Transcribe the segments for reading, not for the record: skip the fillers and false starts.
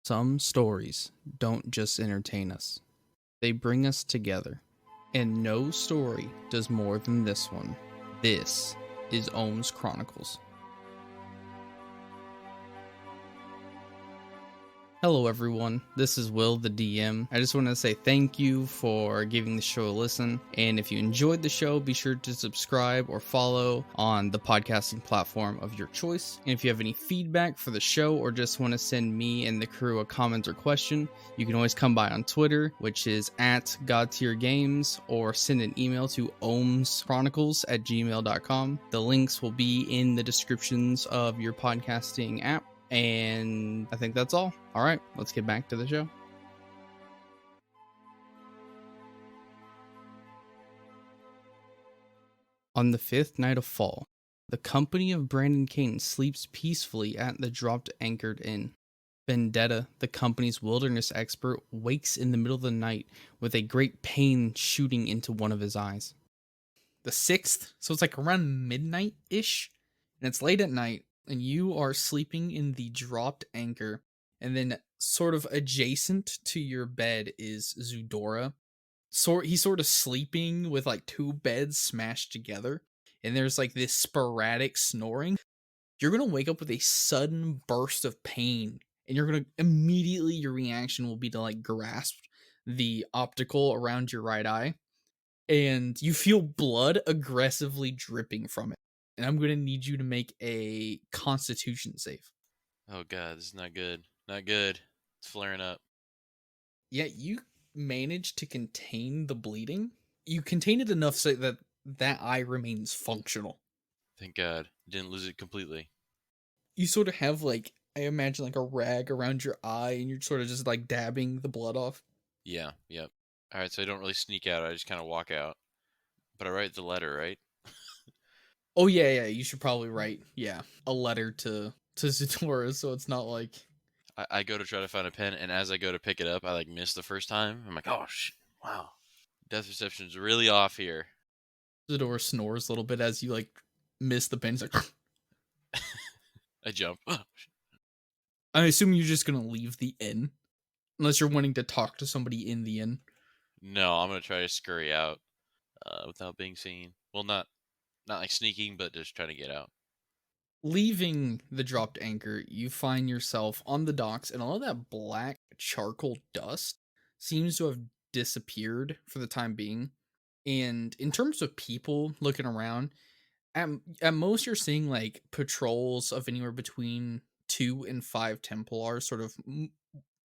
Some stories don't just entertain us, they bring us together. And no story does more than this one. This is Chronicles. Hello everyone, this is Will, the DM. I just want to say thank you for giving the show a listen, and if you enjoyed the show, be sure to subscribe or follow on the podcasting platform of your choice. And if you have any feedback for the show or just want to send me and the crew a comment or question, you can always come by on Twitter, which is at GodTierGames, or send an email to omeschronicles@gmail.com. The links will be in the descriptions of your podcasting app. And I think that's all. All right, let's get back to the show. On the fifth night of fall, the company of Brandon Kane sleeps peacefully at the dropped anchored inn. Vendetta, the company's wilderness expert, wakes in the middle of the night with a great pain shooting into one of his eyes. The 6th, so it's like around midnight-ish, and it's late at night, and you are sleeping in the dropped anchor, and then sort of adjacent to your bed is Zudora. He's sort of sleeping with like two beds smashed together, and there's like this sporadic snoring. You're gonna wake up with a sudden burst of pain, and you're gonna immediately, your reaction will be to like grasp the optical around your right eye, and you feel blood aggressively dripping from it. And I'm going to need you to make a Constitution save. Oh god, this is not good. Not good. It's flaring up. Yeah, you managed to contain the bleeding. You contain it enough so that that eye remains functional. Thank god. Didn't lose it completely. You sort of have like, I imagine like a rag around your eye, and you're sort of just like dabbing the blood off. Yeah, yep. Alright, so I don't really sneak out. I just kind of walk out. But I write the letter, right? Oh yeah, you should probably write, a letter to Zudora, so it's not like... I go to try to find a pen, and as I go to pick it up, I like miss the first time. I'm like, oh shit, wow. Death perception's really off here. Zudora snores a little bit as you like miss the pen. It's like... I jump. I assume you're just gonna leave the inn, unless you're wanting to talk to somebody in the inn. No, I'm gonna try to scurry out without being seen. Well, not like sneaking, but just trying to get out. Leaving the dropped anchor, you find yourself on the docks, and all of that black charcoal dust seems to have disappeared for the time being. And in terms of people looking around, at most you're seeing like patrols of anywhere between 2 and 5 Templars sort of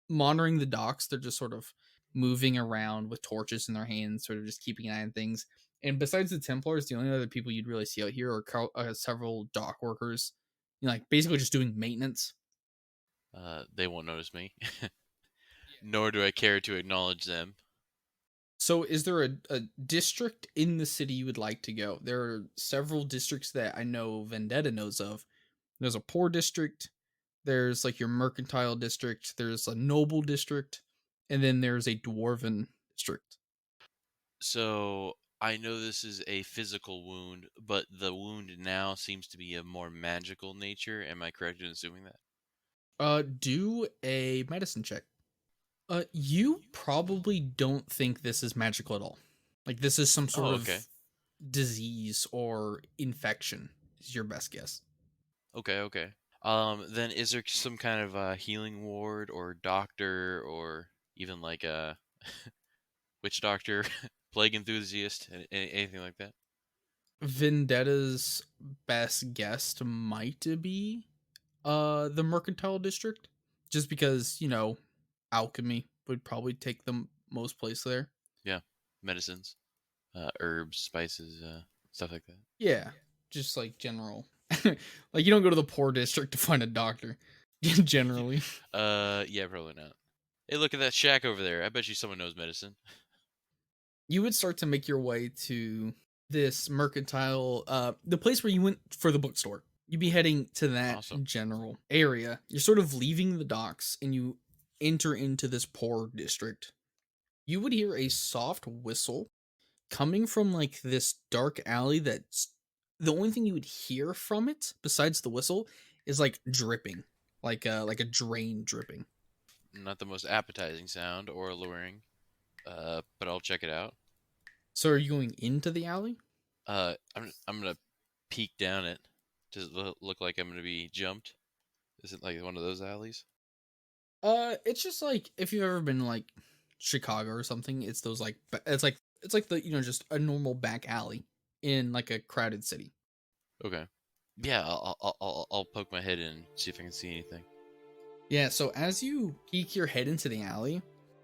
monitoring the docks. They're just sort of moving around with torches in their hands, sort of just keeping an eye on things. And besides the Templars, the only other people you'd really see out here are several dock workers, like basically just doing maintenance. They won't notice me. Nor do I care to acknowledge them. So is there a district in the city you would like to go? There are several districts that I know Vendetta knows of. There's a poor district, there's like your mercantile district, there's a noble district, and then there's a dwarven district. So I know this is a physical wound, but the wound now seems to be of more magical nature. Am I correct in assuming that? Do a medicine check. You probably don't think this is magical at all. Like this is some sort of disease or infection is your best guess. Okay. Then is there some kind of healing ward or doctor or even like a witch doctor, plague enthusiast, anything like that? Vendetta's best guess might be the mercantile district, just because, alchemy would probably take the most place there. Yeah, medicines, herbs, spices, stuff like that. Yeah, just like general. Like you don't go to the poor district to find a doctor, generally. Yeah, probably not. Hey, look at that shack over there. I bet you someone knows medicine. You would start to make your way to this mercantile, the place where you went for the bookstore. You'd be heading to that general area. You're sort of leaving the docks and you enter into this poor district. You would hear a soft whistle coming from like this dark alley that's the only thing you would hear from it besides the whistle is like dripping, like a drain dripping. not the most appetizing sound or alluring, but I'll check it out. So are you going into the alley? I'm gonna peek down it. Does it look like I'm gonna be jumped? Is it like one of those alleys? It's just like if you've ever been like Chicago or something, it's those like it's like the just a normal back alley in like a crowded city. Okay. Yeah, I'll poke my head in and see if I can see anything. Yeah, so as you peek your head into the alley,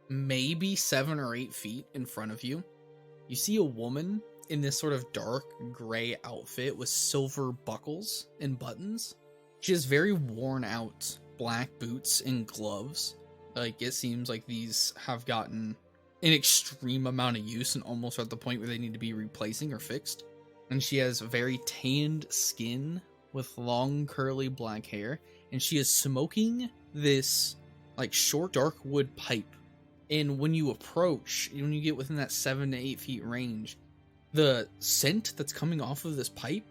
maybe 7 or 8 feet in front of you, you see a woman in this sort of dark gray outfit with silver buckles and buttons. She has very worn out black boots and gloves. Like, it seems like these have gotten an extreme amount of use and almost at the point where they need to be replacing or fixed. And she has very tanned skin with long curly black hair, and she is smoking this like short dark wood pipe. And when you approach, when you get within that 7 to 8 feet range, the scent that's coming off of this pipe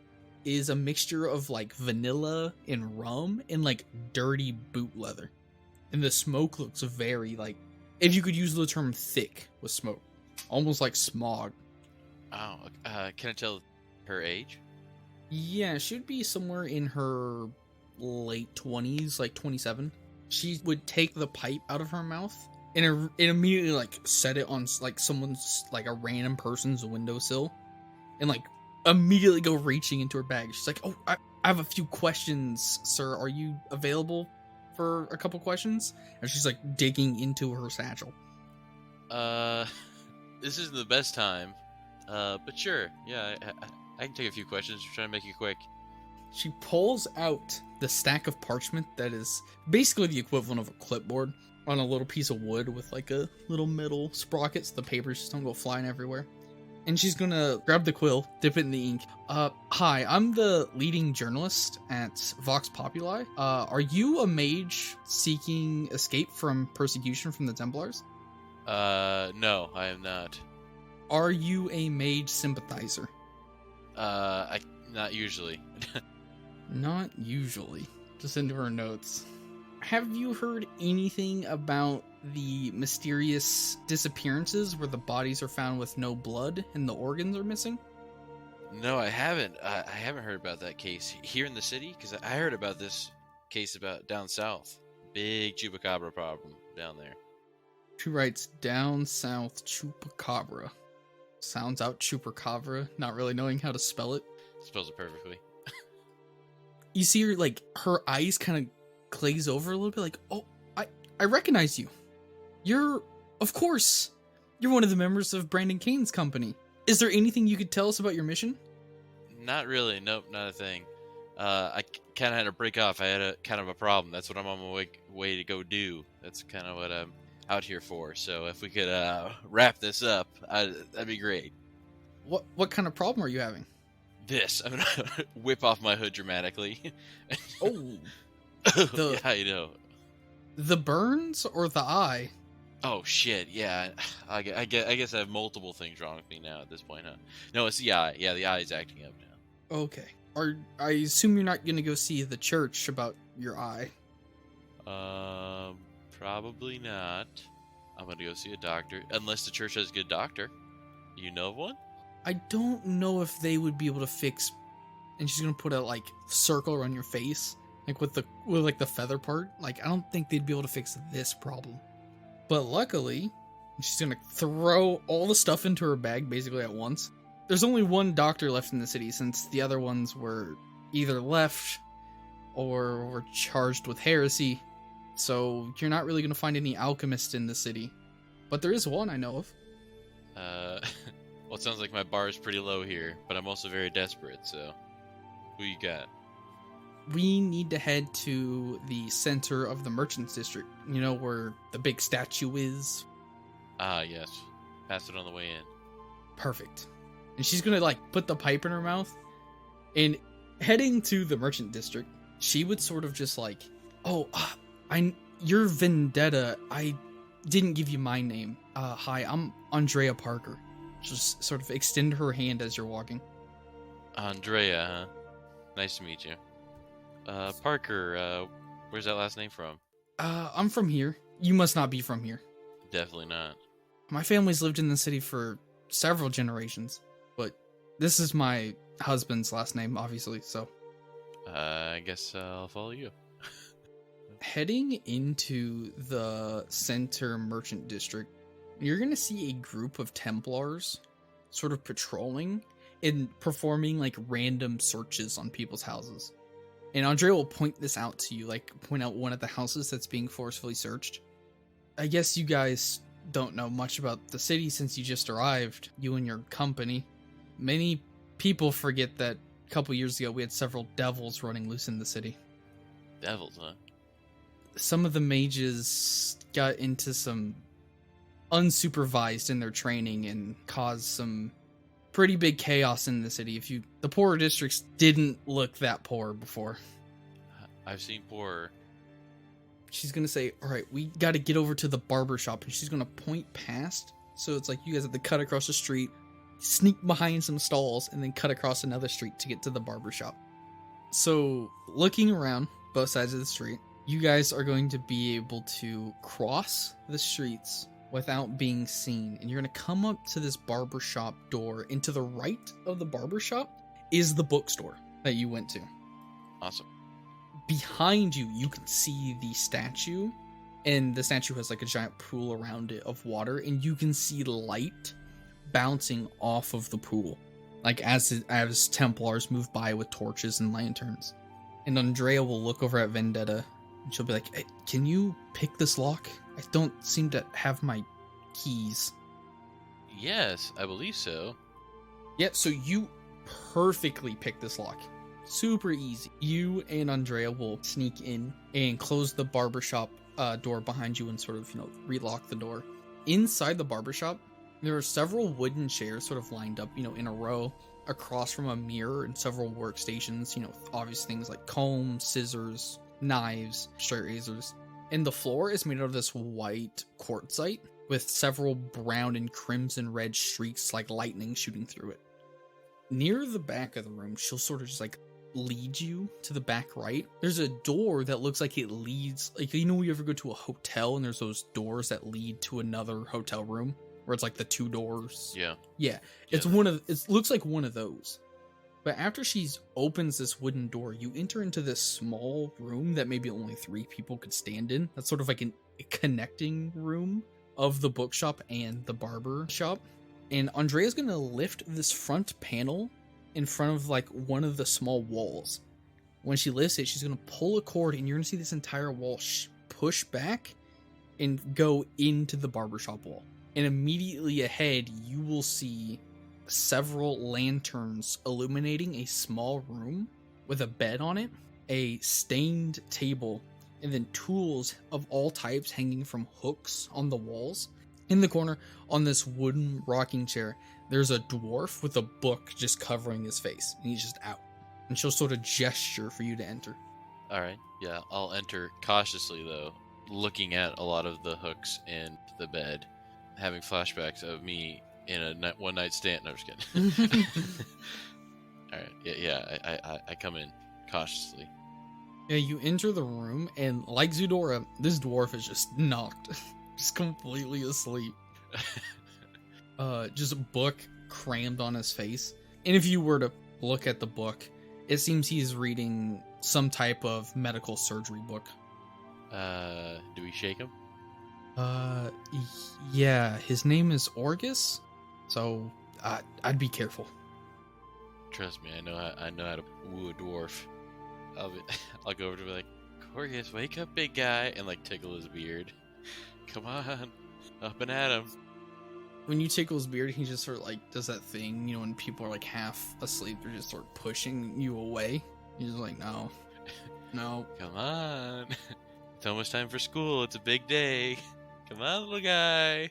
is a mixture of like vanilla and rum and like dirty boot leather. And the smoke looks very like, if you could use the term, thick with smoke, almost like smog. Oh, can I tell her age? Yeah, she'd be somewhere in her late 20s, like 27. She would take the pipe out of her mouth and it immediately like set it on like someone's, like a random person's windowsill, and like immediately go reaching into her bag. She's like, "Oh, I have a few questions, sir. Are you available for a couple questions?" And she's like digging into her satchel. This isn't the best time. But sure. Yeah, I can take a few questions. Try to make it quick. She pulls out the stack of parchment that is basically the equivalent of a clipboard on a little piece of wood with like a little metal sprocket so the papers just don't go flying everywhere. And she's gonna grab the quill, dip it in the ink. Hi, I'm the leading journalist at Vox Populi. Are you a mage seeking escape from persecution from the Templars? No, I am not. Are you a mage sympathizer? Not usually. Not usually. Just into her notes. Have you heard anything about the mysterious disappearances where the bodies are found with no blood and the organs are missing? No, I haven't. I haven't heard about that case here in the city, because I heard about this case about down south. Big chupacabra problem down there. She writes, down south chupacabra. Sounds out chupacabra, not really knowing how to spell it. Spells it perfectly. You see her, like, her eyes kind of glaze over a little bit, like, oh, I recognize you. Of course, you're one of the members of Brandon Kane's company. Is there anything you could tell us about your mission? Not really. Nope, not a thing. I kind of had to break off. I had a kind of a problem. That's what I'm on my way to go do. That's kind of what I'm out here for. So if we could wrap this up, that'd be great. What kind of problem are you having? This. I'm gonna whip off my hood dramatically. Oh, yeah, I know. The burns or the eye? Oh shit! Yeah, I guess I have multiple things wrong with me now at this point, huh? No, it's the eye. Yeah, the eye is acting up now. Okay. I assume you're not gonna go see the church about your eye. Probably not. I'm gonna go see a doctor, unless the church has a good doctor. You know of one? I don't know if they would be able to fix. And she's gonna put a like circle around your face, like with like the feather part. Like, I don't think they'd be able to fix this problem. But luckily, she's gonna throw all the stuff into her bag basically at once. There's only one doctor left in the city, since the other ones were either left or were charged with heresy. So you're not really gonna find any alchemists in the city. But there is one I know of. Well, it sounds like my bar is pretty low here, but I'm also very desperate, so who you got? We need to head to the center of the Merchants District. You know, where the big statue is? Ah, yes. Pass it on the way in. Perfect. And she's gonna, like, put the pipe in her mouth. And heading to the Merchant District, she would sort of just like, oh, you're Vendetta. I didn't give you my name. Hi, I'm Andrea Parker. Just sort of extend her hand as you're walking. Andrea, huh? Nice to meet you. Parker, where's that last name from? I'm from here. You must not be from here. Definitely not. My family's lived in the city for several generations, but this is my husband's last name, obviously, so. I guess I'll follow you. Heading into the center merchant district, you're going to see a group of Templars sort of patrolling and performing like random searches on people's houses. And Andrea will point this out to you, like point out one of the houses that's being forcefully searched. I guess you guys don't know much about the city since you just arrived, you and your company. Many people forget that a couple years ago we had several devils running loose in the city. Devils, huh? Some of the mages got into some unsupervised in their training and caused some pretty big chaos in the city. The poorer districts didn't look that poor before. I've seen poorer. She's gonna say, all right, we gotta get over to the barber shop, and she's gonna point past. So it's like you guys have to cut across the street, sneak behind some stalls, and then cut across another street to get to the barber shop. So looking around both sides of the street, you guys are going to be able to cross the streets without being seen, and you're going to come up to this barbershop door, and to the right of the barbershop is the bookstore that you went to. Awesome. Behind you, you can see the statue, and the statue has like a giant pool around it of water, and you can see light bouncing off of the pool, like as Templars move by with torches and lanterns. And Andrea will look over at Vendetta, and she'll be like, hey, can you pick this lock? I don't seem to have my keys. Yes, I believe so. Yeah, so you perfectly pick this lock. Super easy. You and Andrea will sneak in and close the barbershop door behind you and sort of, relock the door. Inside the barbershop, there are several wooden chairs sort of lined up, in a row across from a mirror and several workstations, obvious things like combs, scissors, knives, straight razors. And the floor is made out of this white quartzite with several brown and crimson red streaks like lightning shooting through it. Near the back of the room, she'll sort of just like lead you to the back right. There's a door that looks like it leads, like, you ever go to a hotel and there's those doors that lead to another hotel room where it's like the two doors? Yeah. It looks like one of those. But after she opens this wooden door, you enter into this small room that maybe only 3 people could stand in. That's sort of like a connecting room of the bookshop and the barber shop. And Andrea's going to lift this front panel in front of like one of the small walls. When she lifts it, she's going to pull a cord, and you're going to see this entire wall push back and go into the barbershop wall. And immediately ahead, you will see several lanterns illuminating a small room with a bed on it, a stained table, and then tools of all types hanging from hooks on the walls. In the corner, on this wooden rocking chair, there's a dwarf with a book just covering his face, and he's just out. And she'll sort of gesture for you to enter. Alright, yeah, I'll enter cautiously though, looking at a lot of the hooks and the bed, having flashbacks of me in a one night stand. No, I'm just kidding. Alright, I come in cautiously. Yeah, you enter the room, and like Zudora, this dwarf is just knocked. Just completely asleep. Just a book crammed on his face. And if you were to look at the book, it seems he's reading some type of medical surgery book. Do we shake him? Yeah, his name is Orgus, so I'd be careful. Trust me, I know how to woo a dwarf. I'll go over to him like, Orgus, wake up, big guy, and like tickle his beard. Come on, up and at him. When you tickle his beard, he just sort of like does that thing, when people are like half asleep, they're just sort of pushing you away. He's just like, no. Come on. It's almost time for school. It's a big day. Come on, little guy.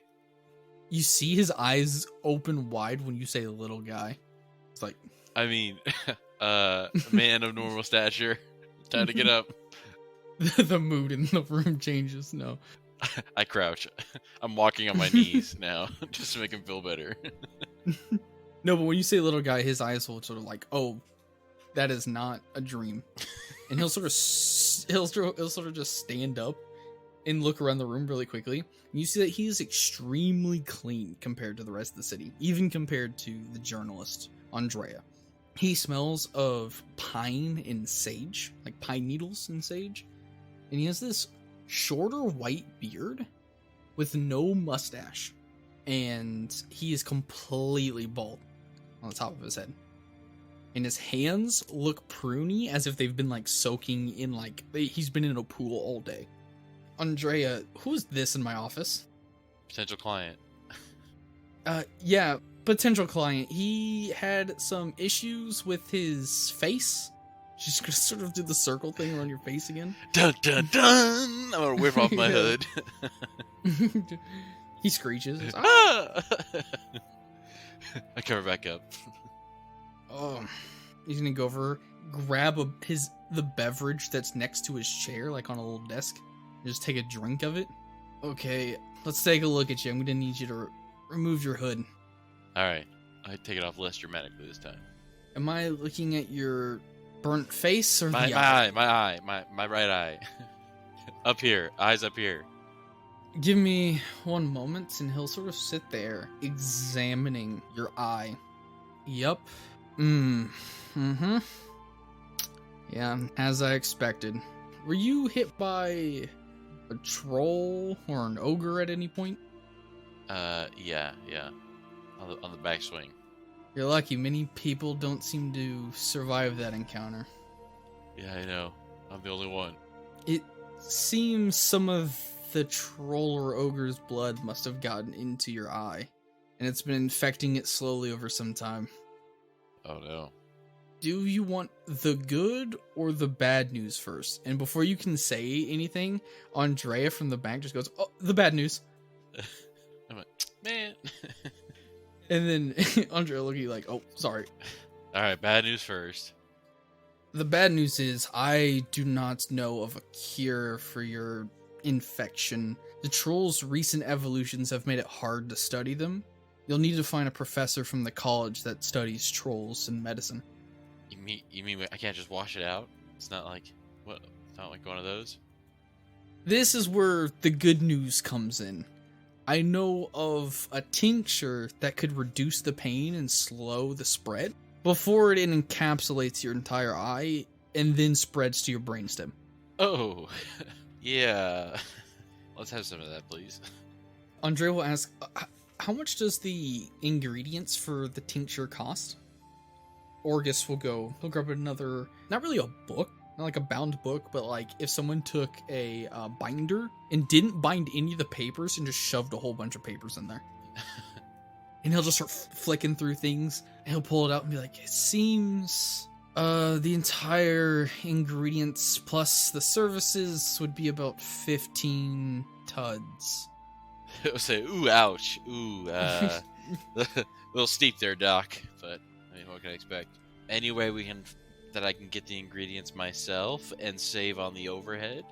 You see his eyes open wide when you say little guy. It's like, I mean, man of normal stature. Time to get up. The mood in the room changes. No. I crouch. I'm walking on my knees now, just to make him feel better. No, but when you say little guy, his eyes will sort of like, oh, that is not a dream. And he'll sort of just stand up, and look around the room really quickly. You see that he is extremely clean compared to the rest of the city, even compared to the journalist, Andrea. He smells of pine and sage, like pine needles and sage. And he has this shorter white beard with no mustache. And he is completely bald on the top of his head. And his hands look pruny as if they've been like soaking in like he's been in a pool all day. Andrea, who is this in my office? Potential client. Yeah, potential client. He had some issues with his face. She's gonna sort of do the circle thing around your face again. Dun dun dun! I'm gonna whip off my hood. He screeches. Ah! I cover back up. Oh, he's gonna go over, grab the beverage that's next to his chair, like on a little desk, and just take a drink of it. Okay, let's take a look at you. I'm gonna need you to remove your hood. All right, I take it off less dramatically this time. Am I looking at your burnt face or My the eye? my right eye. Up here, eyes up here. Give me one moment, and he'll sort of sit there examining your eye. Yup. Mm-hmm. Yeah, as I expected. Were you hit by a troll or an ogre at any point? Yeah. On the backswing. You're lucky. Many people don't seem to survive that encounter. Yeah, I know. I'm the only one. It seems some of the troll or ogre's blood must have gotten into your eye, and it's been infecting it slowly over some time. Oh no. Do you want the good or the bad news first? And before you can say anything, Andrea from the bank just goes, "Oh, the bad news." I'm like, man. And then Andrea look at you like, "Oh, sorry." All right, bad news first. The bad news is I do not know of a cure for your infection. The trolls' recent evolutions have made it hard to study them. You'll need to find a professor from the college that studies trolls and medicine. You mean I can't just wash it out? It's not like what? It's not like one of those. This is where the good news comes in. I know of a tincture that could reduce the pain and slow the spread before it encapsulates your entire eye and then spreads to your brainstem. Oh, yeah. Let's have some of that, please. Andre will ask, how much does the ingredients for the tincture cost? Orgus will go, he'll grab another, not really a book, not like a bound book, but like if someone took a binder and didn't bind any of the papers and just shoved a whole bunch of papers in there. And he'll just start flicking through things, and he'll pull it out and be like, it seems the entire ingredients plus the services would be about 15 tuds. It'll say, ooh, ouch, ooh, a little steep there, Doc, but I mean, what can I expect? Any way that I can get the ingredients myself and save on the overhead?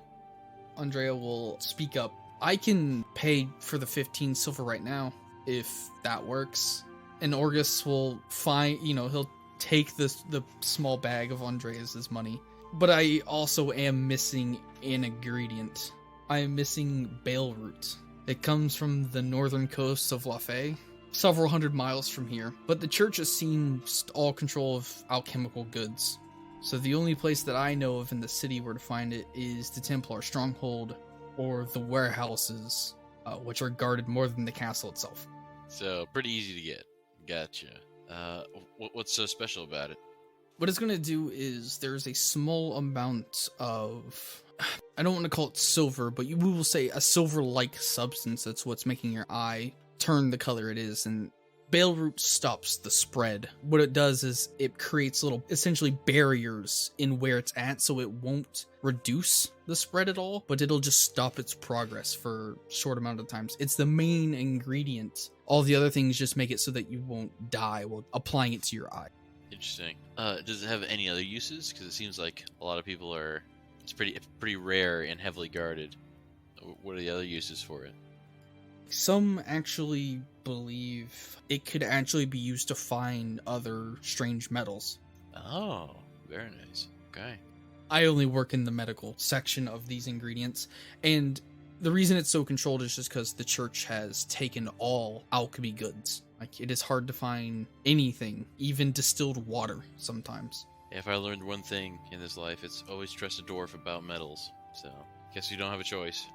Andrea will speak up. I can pay for the 15 silver right now, if that works. And Orgus will he'll take the small bag of Andreas's money. But I also am missing an ingredient. I am missing bale root. It comes from the northern coast of La Fay, several hundred miles from here, but the church has seized all control of alchemical goods. So the only place that I know of in the city where to find it is the Templar stronghold or the warehouses, which are guarded more than the castle itself. So, pretty easy to get. Gotcha. What's so special about it? What it's going to do is there's a small amount of, I don't want to call it silver, but we will say a silver-like substance that's what's making your eye turn the color it is, and bale root stops the spread. What it does is it creates little, essentially barriers in where it's at, so it won't reduce the spread at all, but it'll just stop its progress for a short amount of times. It's the main ingredient. All the other things just make it so that you won't die while applying it to your eye. Interesting. Does it have any other uses? Because it seems like a lot of people it's pretty rare and heavily guarded. What are the other uses for it? Some actually believe it could actually be used to find other strange metals. Oh, very nice. Okay. I only work in the medical section of these ingredients, and The reason it's so controlled is just because the church has taken all alchemy goods. Like, it is hard to find anything, even distilled water sometimes. If I learned one thing in this life, it's always trust a dwarf about metals. So, guess you don't have a choice.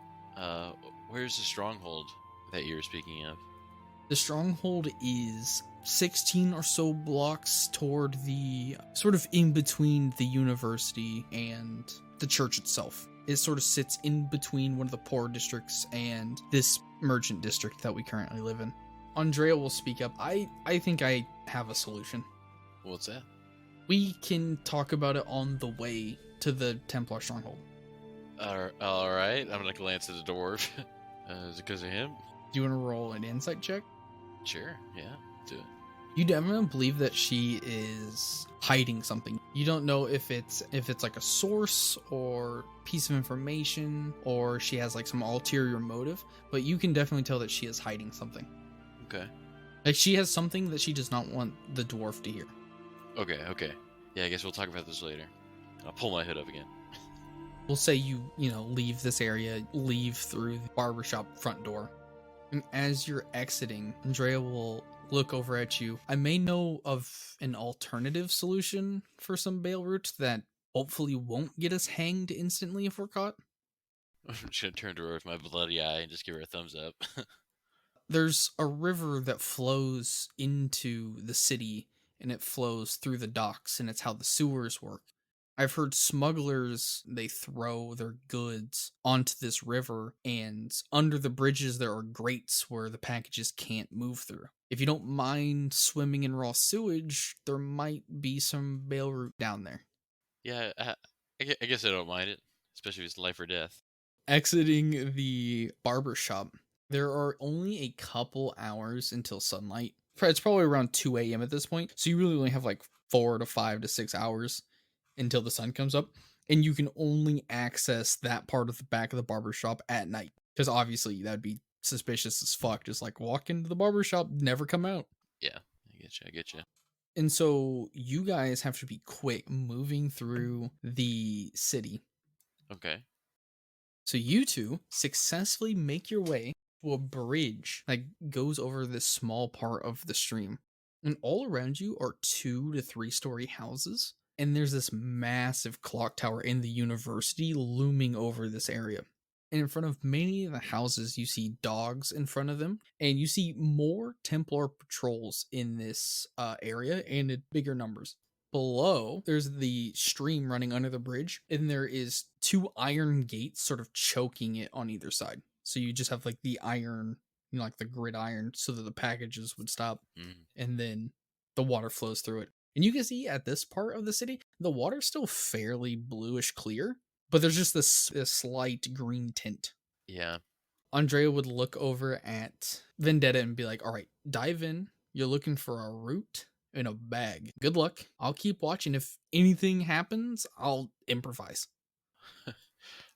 Where's the stronghold that you're speaking of? The stronghold is 16 or so blocks toward the sort of in between the university and the church itself. It sort of sits in between one of the poor districts and this merchant district that we currently live in. Andrea will speak up. I think I have a solution. What's that? We can talk about it on the way to the Templar stronghold. Alright, I'm gonna glance at the dwarf. Is it because of him? Do you want to roll an insight check? Sure, yeah, do it. You definitely believe that she is hiding something. You don't know if it's like a source or piece of information, or she has like some ulterior motive, but you can definitely tell that she is hiding something. Okay. Like, she has something that she does not want the dwarf to hear. Okay. Yeah, I guess we'll talk about this later. I'll pull my hood up again. We'll say you leave this area, leave through the barbershop front door. And as you're exiting, Andrea will look over at you. I may know of an alternative solution for some bale root that hopefully won't get us hanged instantly if we're caught. I'm just gonna turn to her with my bloody eye and just give her a thumbs up. There's a river that flows into the city, and it flows through the docks, and it's how the sewers work. I've heard smugglers, they throw their goods onto this river, and under the bridges there are grates where the packages can't move through. If you don't mind swimming in raw sewage, there might be some bale root down there. Yeah, I guess I don't mind it, especially if it's life or death. Exiting the barber shop, there are only a couple hours until sunlight. It's probably around 2 a.m. at this point, so you really only have like 4 to 5 to 6 hours until the sun comes up, and you can only access that part of the back of the barbershop at night, because obviously that'd be suspicious as fuck. Just like walk into the barbershop, never come out. Yeah, I get you. And so you guys have to be quick moving through the city. Okay. So you two successfully make your way to a bridge that goes over this small part of the stream. And all around you are 2 to 3 story houses. And there's this massive clock tower in the university looming over this area. And in front of many of the houses, you see dogs in front of them. And you see more Templar patrols in this area and in bigger numbers. Below, there's the stream running under the bridge, and there is 2 iron gates sort of choking it on either side. So you just have like the iron, like the grid iron, so that the packages would stop, and then the water flows through it. And you can see at this part of the city, the water's still fairly bluish clear, but there's just this slight green tint. Yeah. Andrea would look over at Vendetta and be like, all right, dive in. You're looking for a root in a bag. Good luck. I'll keep watching. If anything happens, I'll improvise.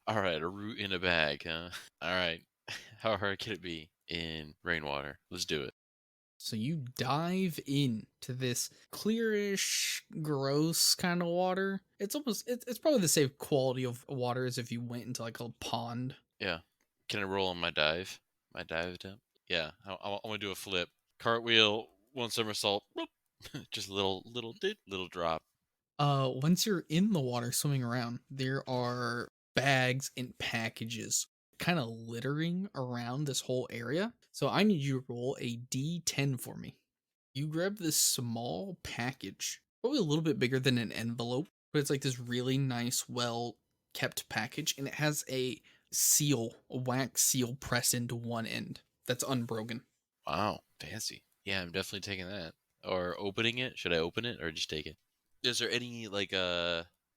All right, a root in a bag, huh? All right. How hard can it be in rainwater? Let's do it. So you dive into this clearish, gross kind of water. It's probably the same quality of water as if you went into like a pond. Yeah. Can I roll on my dive? My dive attempt? Yeah. I want to do a flip. Cartwheel, 1 somersault. Boop. Just a little drop. Once you're in the water swimming around, there are bags and packages kind of littering around this whole area. So I need you to roll a D10 for me. You grab this small package, probably a little bit bigger than an envelope, but it's like this really nice, well kept package, and it has a seal, a wax seal pressed into one end that's unbroken. Wow, fancy. Yeah, I'm definitely taking that. Or opening it. Should I open it or just take it? Is there any like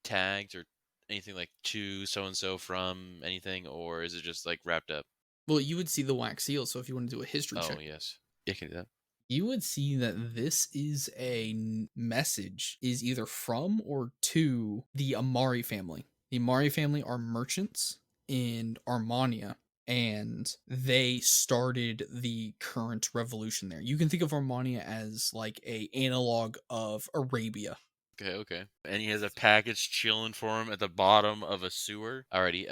tags or anything like to so and so from anything, or is it just like wrapped up? Well, you would see the wax seal, so if you want to do a history check. Oh yes, yeah, can do that. You would see that this is a message, is either from or to the Amari family. The Amari family are merchants in Armania, and they started the current revolution there. You can think of Armania as like a analog of Arabia. Okay, okay. And he has a package chilling for him at the bottom of a sewer. Alrighty.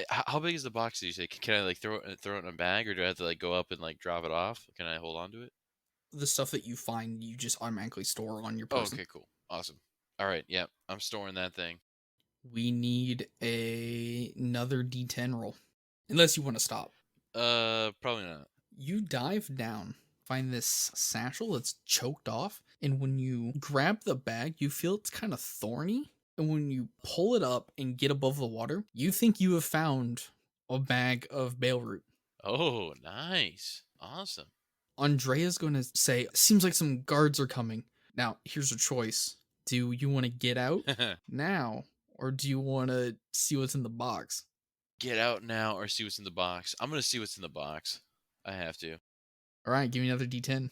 How big is the box? Did you say? Can I like throw it in a bag, or do I have to like go up and like drop it off? Can I hold on to it? The stuff that you find, you just automatically store on your Oh, person. okay, cool, awesome. All right, yeah, I'm storing that thing. We need another D10 roll, unless you want to stop. Probably not. You dive down, find this satchel that's choked off, and when you grab the bag, you feel it's kind of thorny. And when you pull it up and get above the water, you think you have found a bag of bale root. Oh, nice, awesome. Andrea's going to say, seems like some guards are coming. Now, here's a choice. Do you want to get out now, or do you want to see what's in the box? Get out now or see what's in the box. I'm gonna see what's in the box. I have to. All right, give me another D10.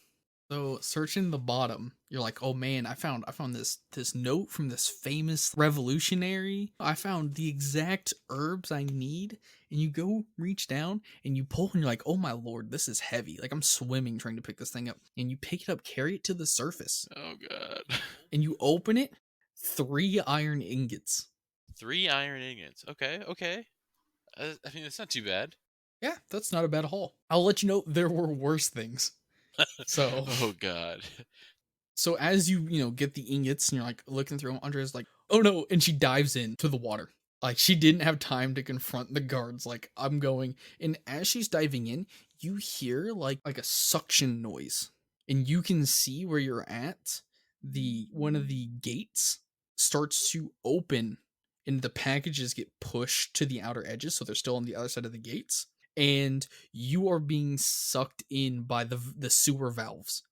So searching the bottom, you're like, oh man, I found this note from this famous revolutionary. I found the exact herbs I need. And you go reach down and you pull and you're like, oh my lord, this is heavy. Like I'm swimming trying to pick this thing up. And you pick it up, carry it to the surface, Oh god. and you open it, 3 iron ingots. 3 iron ingots. Okay, okay. I mean, it's not too bad. Yeah, that's not a bad haul. I'll let you know there were worse things. So Oh god. So as you get the ingots and you're like looking through them, Andrea's like, oh no, and she dives into the water. Like she didn't have time to confront the guards. Like I'm going, and as she's diving in, you hear like a suction noise, and you can see where you're at. The one of the gates starts to open, and the packages get pushed to the outer edges, so they're still on the other side of the gates, and you are being sucked in by the sewer valves.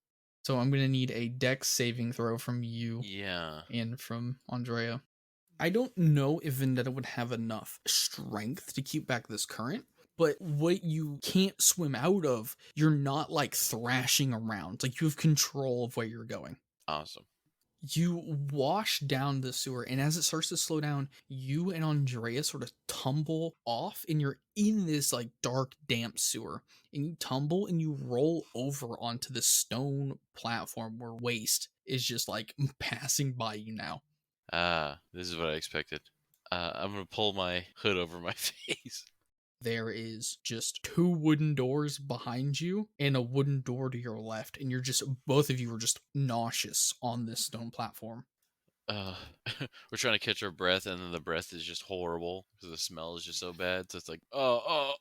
So I'm gonna need a dex saving throw from you Yeah. and from Andrea. I don't know if Vendetta would have enough strength to keep back this current, but what you can't swim out of, you're not like thrashing around. Like you have control of where you're going. Awesome. You wash down the sewer, and as it starts to slow down, you and Andrea sort of tumble off, and you're in this like dark, damp sewer. And you tumble and you roll over onto the stone platform where waste is just like passing by you now. Ah, this is what I expected. I'm gonna pull my hood over my face. There is just 2 wooden doors behind you and a wooden door to your left, and you're just both of you are just nauseous on this stone platform. Uh, we're trying to catch our breath, and then the breath is just horrible because the smell is just so bad. So it's like, oh,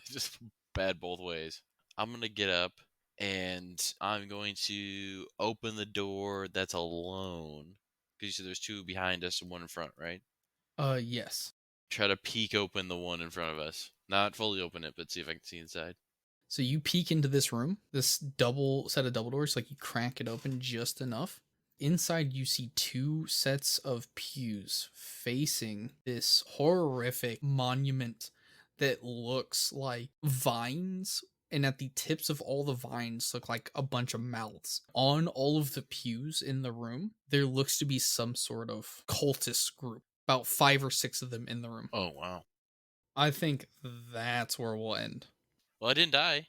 just bad both ways. I'm gonna get up, and I'm going to open the door that's alone. Because you said there's two behind us and one in front, right? Yes. Try to peek open the one in front of us. Not fully open it, but see if I can see inside. So you peek into this room, this double set of double doors, like you crack it open just enough. Inside, you see 2 sets of pews facing this horrific monument that looks like vines. And at the tips of all the vines look like a bunch of mouths. On all of the pews in the room, there looks to be some sort of cultist group. About 5 or 6 of them in the room. Oh wow. I think that's where we'll end. Well, I didn't die.